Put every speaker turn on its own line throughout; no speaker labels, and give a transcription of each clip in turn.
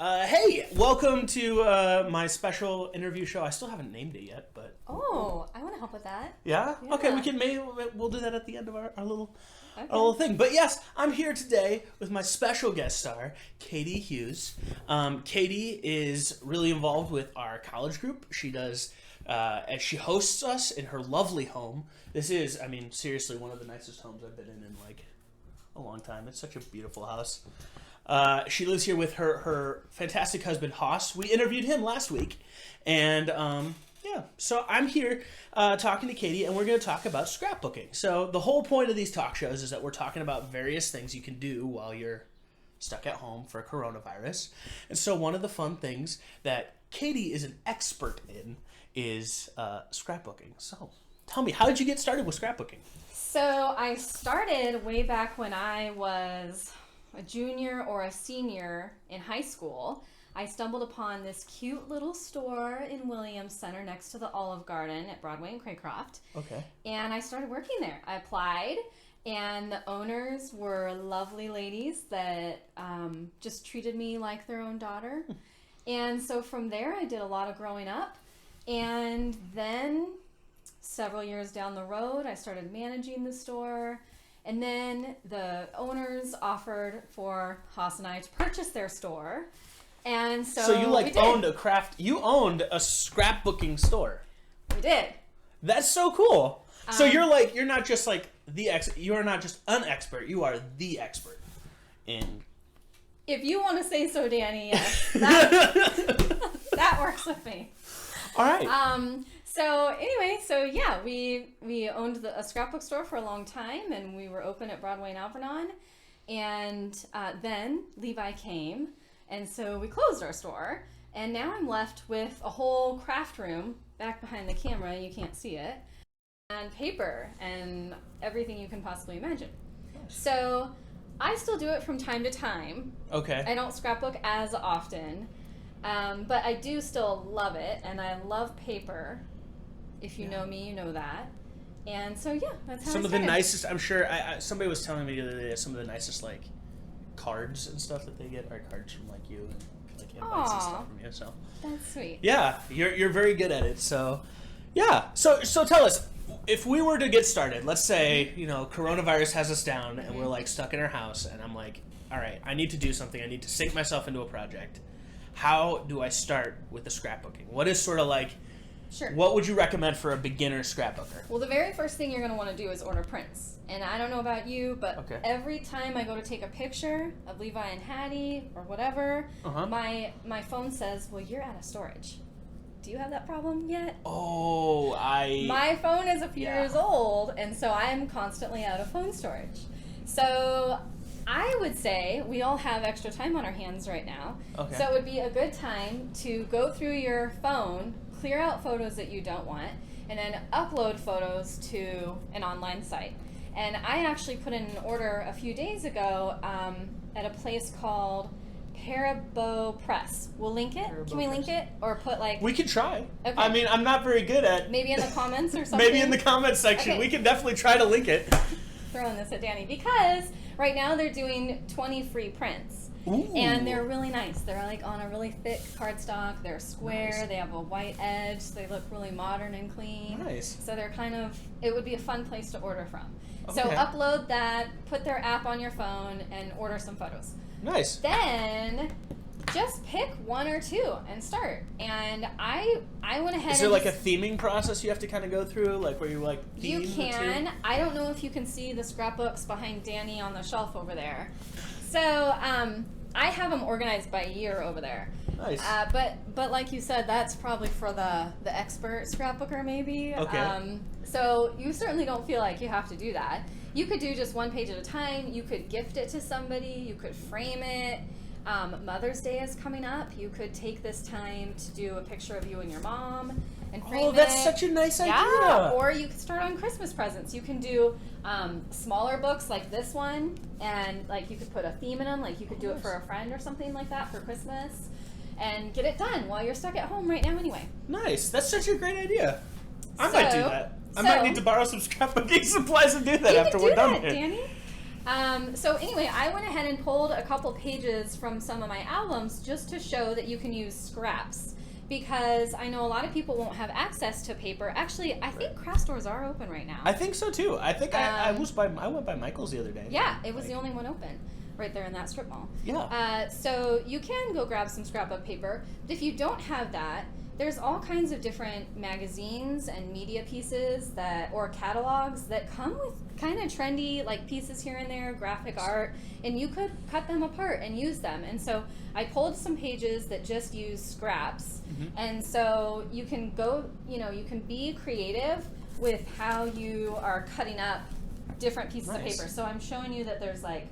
Hey, welcome to my special interview show. I still haven't named it yet, but
Oh, I want to help with that.
yeah?
Yeah.
Okay, we'll do that at the end of our little
Okay.
our little thing. But yes, I'm here today with my special guest star, Katie Hughes. Katie is really involved with our college group. She does as she hosts us in her lovely home. This is, I mean, seriously, one of the nicest homes I've been in like a long time. It's such a beautiful house. She lives here with her fantastic husband, Haas. We interviewed him last week. And, yeah, so I'm here talking to Katie, and we're going to talk about scrapbooking. So the whole point of these talk shows is that we're talking about various things you can do while you're stuck at home for coronavirus. And so one of the fun things that Katie is an expert in is scrapbooking. So tell me, how did you get started with scrapbooking?
So I started way back when I was a junior or a senior in high school. I stumbled upon this cute little store in Williams Center next to the Olive Garden at Broadway and Craycroft.
Okay.
And I started working there. I applied, and the owners were lovely ladies that just treated me like their own daughter. And so from there, I did a lot of growing up. And then several years down the road, I started managing the store. And then the owners offered for Haas and I to purchase their store. And so
you
we did.
owned you owned a scrapbooking store.
We did.
That's so cool. So you're not just like you are not just an expert, you are the expert in.
If you want to say so, Danny, yes. That works with me.
All right.
So anyway, so yeah, we owned a scrapbook store for a long time, and we were open at Broadway and Alvernon. And then Levi came, and so we closed our store. And now I'm left with a whole craft room back behind the camera. You can't see it. And paper and everything you can possibly imagine. So I still do it from time to time.
Okay.
I don't scrapbook as often. But I do still love it, and I love paper. If you know me, you know that. And so, yeah, that's how
Some
I
of the
started.
nicest, I'm sure, somebody was telling me the other day, some of the nicest, like, cards and stuff that they get are cards from, like, you and, like, invites and stuff from you, so.
That's sweet.
Yeah, you're very good at it, so, yeah. So tell us, if we were to get started, let's say, coronavirus has us down, and we're, like, stuck in our house, and I'm like, all right, I need to do something, I need to sink myself into a project. How do I start with the scrapbooking? What is sort of like,
Sure.
what would you recommend for a beginner scrapbooker?
Well, the very first thing you're going to want to do is order prints. And I don't know about you, but
Okay.
every time I go to take a picture of Levi and Hattie or whatever, my phone says, well, you're out of storage. Do you have that problem yet?
Oh,
My phone is a few
Yeah.
years old, and so I'm constantly out of phone storage. So I would say we all have extra time on our hands right now.
Okay.
So it would be a good time to go through your phone, clear out photos that you don't want, and then upload photos to an online site. And I actually put in an order a few days ago at a place called Parabo Press. We'll link it.
Parabo
Can we link
Press.
it? Or put like...
We could try.
Okay.
I mean, I'm not very good at...
Maybe in the comments or something?
Maybe in the comments section.
Okay.
We can definitely try to link it.
Throwing this at Danny because right now they're doing 20 free prints.
Ooh.
And they're really nice. They're like on a really thick cardstock. They're square.
Nice.
They have a white edge. So they look really modern and clean.
Nice.
So they're it would be a fun place to order from. So
Okay.
upload that, put their app on your phone, and order some photos.
Nice.
Then just pick one or two and start. And I went ahead.
Is there like a theming process you have to kind of go through, like where you like theme
You
the
can.
two?
I don't know if you can see the scrapbooks behind Danny on the shelf over there. So I have them organized by year over there.
Nice.
But like you said, that's probably for the expert scrapbooker maybe.
Okay.
So you certainly don't feel like you have to do that. You could do just one page at a time. You could gift it to somebody. You could frame it. Mother's Day is coming up. You could take this time to do a picture of you and your mom and frame it.
Oh, that's such a nice idea.
Yeah, or you could start on Christmas presents. You can do smaller books like this one, and like you could put a theme in them. Like you could do it for a friend or something like that for Christmas, and get it done while you're stuck at home right now anyway.
Nice. That's such a great idea. I might do that. I
So-
might need to borrow some scrapbooking supplies and do that
You
after
can
we're
do
done
that,
here.
Danny. So anyway, I went ahead and pulled a couple pages from some of my albums just to show that you can use scraps. Because I know a lot of people won't have access to paper. Actually, I think craft stores are open right now.
I think so too. I think I went by Michael's the other day.
Yeah, it was the only one open right there in that strip mall.
Yeah.
So you can go grab some scrapbook paper. But if you don't have that, there's all kinds of different magazines and media pieces or catalogs that come with kind of trendy like pieces here and there, graphic art, and you could cut them apart and use them. And so I pulled some pages that just use scraps. And so you can go, you can be creative with how you are cutting up different pieces of paper. So I'm showing you that there's like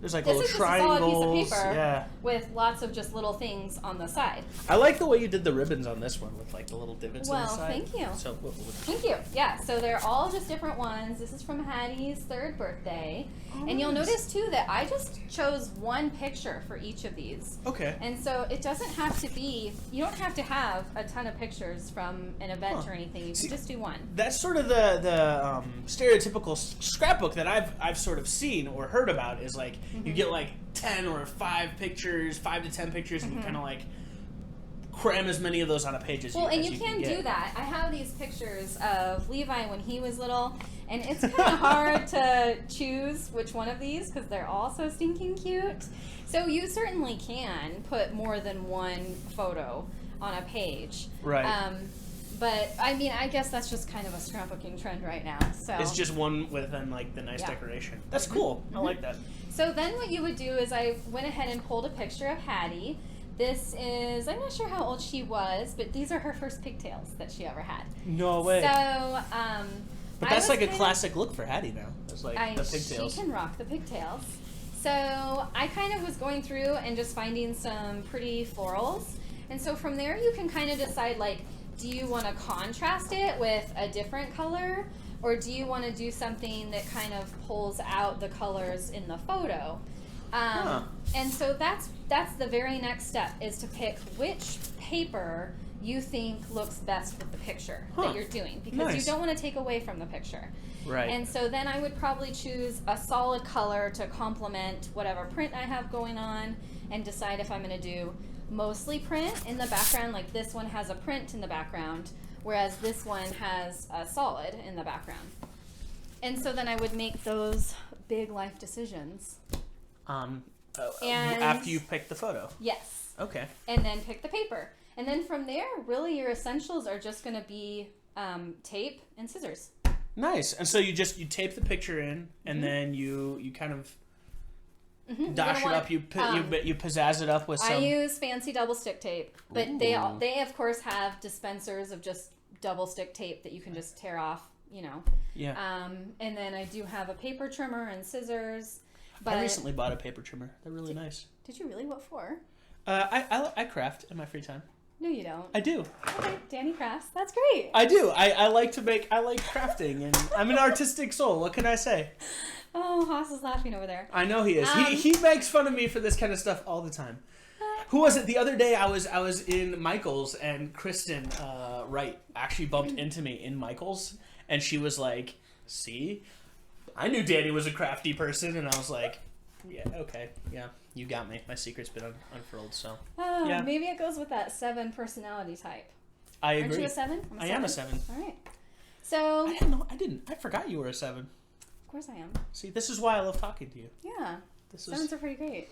little triangles.
This is a solid piece of paper
yeah.
with lots of just little things on the side.
I like the way you did the ribbons on this one with like the little divots on the side.
Well, thank you.
So,
Thank you. Yeah, so they're all just different ones. This is from Hattie's 3rd birthday.
Oh,
and you'll
nice.
notice too that I just chose one picture for each of these.
Okay.
And so it doesn't have to be, you don't have to have a ton of pictures from an event or anything. You can just do one.
That's sort of the stereotypical scrapbook that I've sort of seen or heard about is like you get like 10 or 5 pictures, 5 to 10 pictures, and you kind of like cram as many of those on a page as
Well, and
as
you
can
can
get.
do that. I have these pictures of Levi when he was little, and it's kind of hard to choose which one of these because they're all so stinking cute. So you certainly can put more than one photo on a page.
Right.
But I mean, I guess that's just kind of a scrapbooking trend right now. So
It's just one with then like the nice
Yeah.
decoration. That's cool. I like that.
So then what you would do is I went ahead and pulled a picture of Hattie. This is, I'm not sure how old she was, but these are her first pigtails that she ever had.
No way.
So,
But that's like a classic look for Hattie now. It's like the pigtails.
She can rock the pigtails. So I kind of was going through and just finding some pretty florals. And so from there you can kind of decide like, do you want to contrast it with a different color? Or do you want to do something that kind of pulls out the colors in the photo? And so that's the very next step is to pick which paper you think looks best with the picture that you're doing because you don't want to take away from the picture.
Right.
And so then I would probably choose a solid color to complement whatever print I have going on and decide if I'm going to do mostly print in the background, like this one has a print in the background, whereas this one has a solid in the background. And so then I would make those big life decisions.
After you pick the photo.
Yes.
Okay.
And then pick the paper. And then from there, really your essentials are just going to be tape and scissors.
Nice. And so you tape the picture in, and then you kind of dash it up. You pizzazz it up with some.
I use fancy double stick tape, but they of course have dispensers of just double stick tape that you can just tear off.
Yeah.
And then I do have a paper trimmer and scissors. But
I recently bought a paper trimmer. They're really nice.
Did you really? What for?
I craft in my free time.
No, you don't.
I do.
Okay, Danny crafts. That's great.
I do. I like crafting, and I'm an artistic soul. What can I say?
Oh, Haas is laughing over there.
I know he is. He makes fun of me for this kind of stuff all the time. Who was it? The other day I was in Michael's, and Kristen Wright actually bumped into me in Michael's, and she was like, "See, I knew Danny was a crafty person," and I was like, "Yeah, okay, yeah, you got me. My secret's been unfurled." So, yeah.
Maybe it goes with that 7 personality type.
I agree.
Aren't you a 7?
I am a 7.
All right. So
I didn't know. I didn't. I forgot you were a 7.
Of course I am.
See, this is why I love talking to you.
Yeah. 7s are pretty great.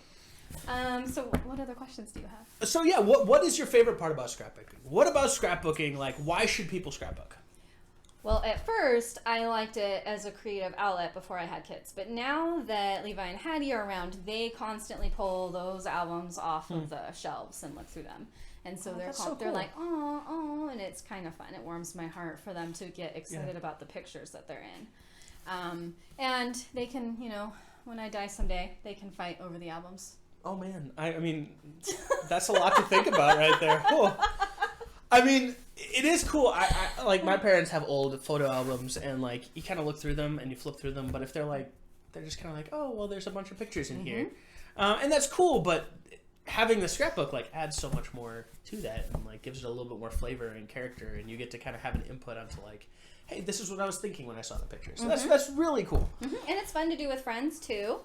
So what other questions do you have?
So yeah, what is your favorite part about scrapbooking? What about scrapbooking? Like, why should people scrapbook?
Well, at first, I liked it as a creative outlet before I had kids. But now that Levi and Hattie are around, they constantly pull those albums off of the shelves and look through them. And so they're
cool.
like, oh, and it's kind of fun. It warms my heart for them to get excited about the pictures that they're in. And they can, when I die someday, they can fight over the albums.
Oh man, I mean, that's a lot to think about right there. Cool. I mean, it is cool. I like my parents have old photo albums, and like you kind of look through them and you flip through them, but if they're just kind of like, oh well, there's a bunch of pictures in here, and that's cool. But having the scrapbook like adds so much more to that, and like gives it a little bit more flavor and character, and you get to kind of have an input onto like, hey, this is what I was thinking when I saw the picture. So that's really cool.
And it's fun to do with friends too.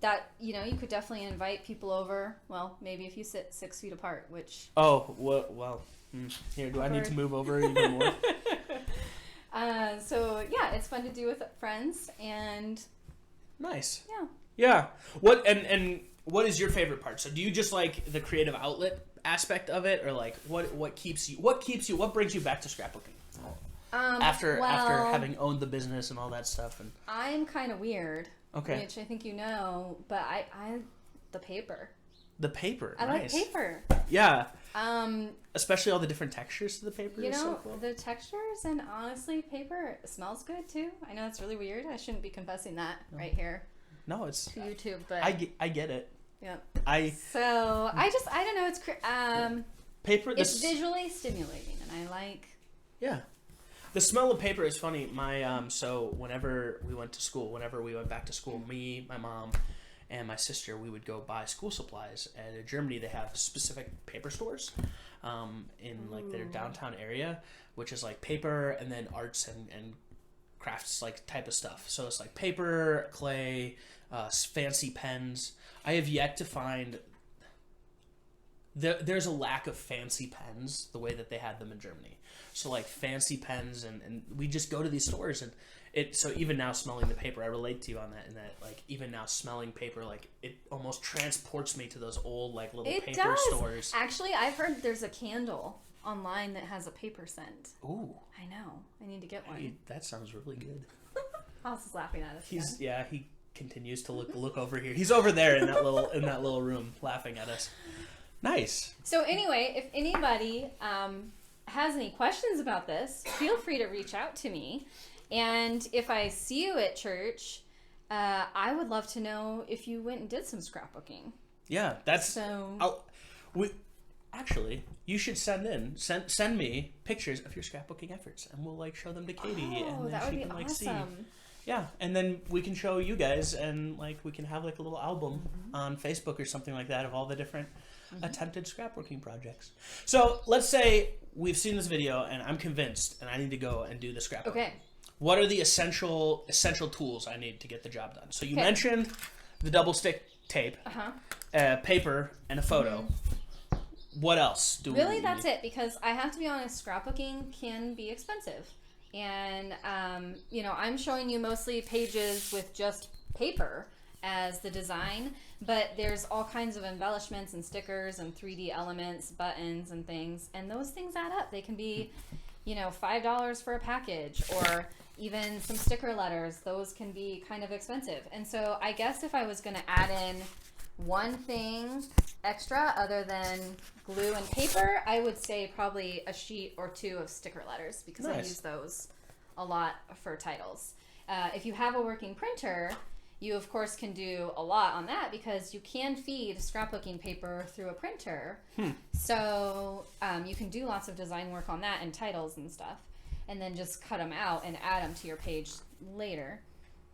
That, you know, you could definitely invite people over. Well, maybe if you sit 6 feet apart, which...
Oh, well, here, do I need to move over even more?
So, yeah, it's fun to do with friends, and...
Nice.
Yeah.
Yeah. What and what is your favorite part? So do you just like the creative outlet aspect of it, or like what brings you back to scrapbooking? After having owned the business and all that stuff, and
I'm kind of weird.
Okay.
Which I think you know, but I the paper.
The paper.
I
nice.
like paper.
Yeah. Especially all the different textures to the paper.
You know,
so cool.
the textures, and honestly, paper smells good too. I know that's really weird. I shouldn't be confessing that right here.
No, it's
to YouTube, but
I get it.
Yeah.
I
don't know. It's
paper.
It's visually stimulating, and I like.
Yeah. The smell of paper is funny. My so whenever we went back to school, me, my mom, and my sister, we would go buy school supplies. And in Germany, they have specific paper stores, in like their downtown area, which is like paper and then arts and crafts like type of stuff. So it's like paper, clay, fancy pens. I have yet to find. There's a lack of fancy pens the way that they had them in Germany. So like fancy pens, and we just go to these stores, and so even now smelling the paper, I relate to you on that, in that like even now smelling paper, like it almost transports me to those old like little paper stores.
Actually, I've heard there's a candle online that has a paper scent.
Ooh.
I know. I need to get one.
Hey, that sounds really good.
House is laughing at us.
He continues to look over here. He's over there in that little room laughing at us. Nice.
So anyway, if anybody has any questions about this, feel free to reach out to me. And if I see you at church, I would love to know if you went and did some scrapbooking.
Yeah, that's so. Actually, you should send me pictures of your scrapbooking efforts, and we'll like show them to Katie, and then
that would
she
be
can like
awesome.
see. Yeah, and then we can show you guys, and like we can have like a little album on Facebook or something like that of all the different attempted scrapbooking projects. So let's say we've seen this video, and I'm convinced, and I need to go and do the scrapbook.
Okay.
What are the essential tools I need to get the job done? So you mentioned the double stick tape, paper, and a photo. What else do we need?
That's it, because I have to be honest, scrapbooking can be expensive. And, I'm showing you mostly pages with just paper as the design, but there's all kinds of embellishments and stickers and 3D elements, buttons and things, and those things add up. They can be, $5 for a package, or even some sticker letters. Those can be kind of expensive. And so I guess if I was going to add in one thing extra other than glue and paper, I would say probably a sheet or two of sticker letters, because I use those a lot for titles. If you have a working printer, you of course can do a lot on that, because you can feed scrapbooking paper through a printer. So you can do lots of design work on that and titles and stuff, and then just cut them out and add them to your page later.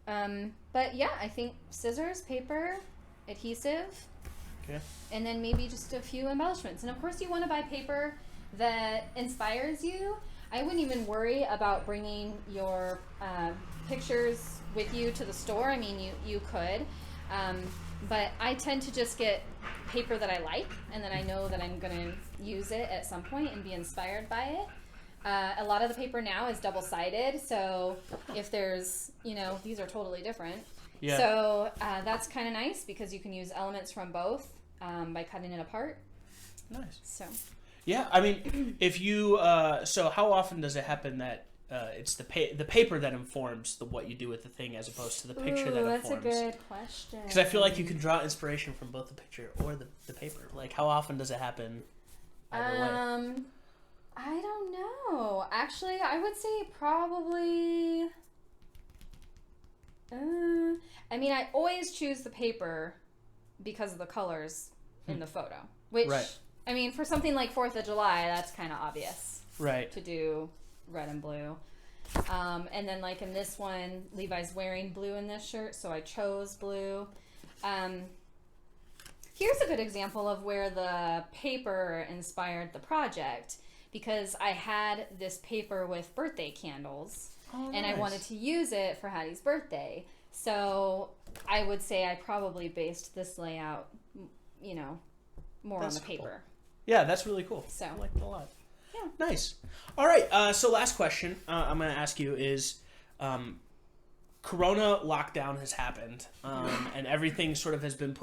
But yeah, I think scissors, paper, adhesive, and then maybe just a few embellishments. And of course you want to buy paper that inspires you. I wouldn't even worry about bringing your pictures with you to the store. I mean, you could, but I tend to just get paper that I like, and then I know that I'm going to use it at some point and be inspired by it. A lot of the paper now is double-sided, so if there's, these are totally different. Yeah. So that's kind of nice, because you can use elements from both by cutting it apart.
Nice.
So.
Yeah, I mean, if you so how often does it happen that it's the paper that informs what you do with the thing, as opposed to the picture that informs?
That's a good question.
Because I feel like you can draw inspiration from both the picture or the paper. Like, how often does it happen either way?
I don't know. Actually, I would say probably. I always choose the paper because of the colors in the photo. Which, I mean, for something like 4th of July, that's kind of obvious.
Right.
To do red and blue. And then, like in this one, Levi's wearing blue in this shirt, so I chose blue. Here's a good example of where the paper inspired the project, because I had this paper with birthday candles, and I wanted to use it for Hattie's birthday. So I would say I probably based this layout, more on the paper.
Cool. Yeah, that's really cool.
So
I like it a lot.
Yeah.
Nice. All right. So last question I'm going to ask you is, Corona lockdown has happened, and everything sort of has been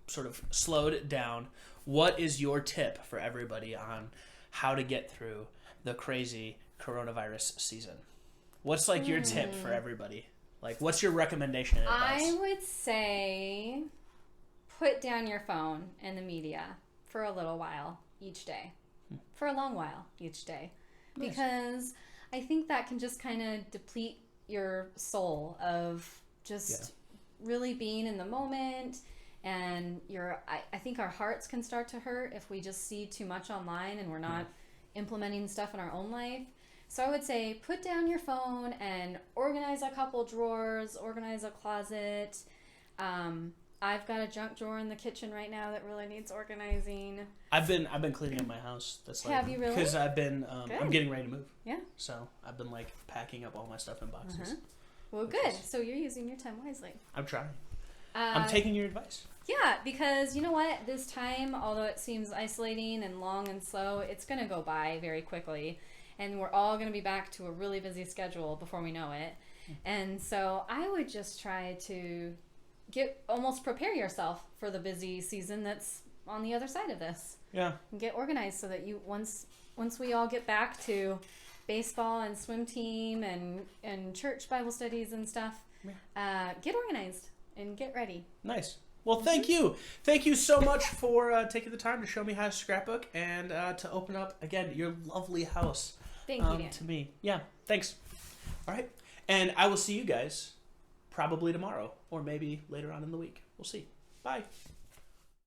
sort of slowed down. What is your tip for everybody on how to get through the crazy coronavirus season? What's like your tip for everybody? Like, what's your recommendation and advice?
I would say put down your phone and the media for a little while each day. For a long while each day.
Nice.
Because I think that can just kind of deplete your soul of just really being in the moment. And I think our hearts can start to hurt if we just see too much online and we're not implementing stuff in our own life. So I would say put down your phone and organize a couple drawers, organize a closet. I've got a junk drawer in the kitchen right now that really needs organizing.
I've been cleaning up my house. That's like,
have you really?
Because I've been I'm getting ready to move.
Yeah.
So I've been like packing up all my stuff in boxes.
Well, good. So you're using your time wisely.
I'm trying. I'm taking your advice.
Yeah, because you know what? This time, although it seems isolating and long and slow, it's going to go by very quickly. And we're all going to be back to a really busy schedule before we know it. And so I would just try to almost prepare yourself for the busy season that's on the other side of this.
Yeah.
And get organized so that you once we all get back to baseball and swim team and church Bible studies and stuff, get organized and get ready.
Nice. Well, thank you. Thank you so much for taking the time to show me how to scrapbook and to open up, again, your lovely house.
Thank you, Dan.
To me. Yeah, thanks. All right. And I will see you guys probably tomorrow or maybe later on in the week. We'll see. Bye.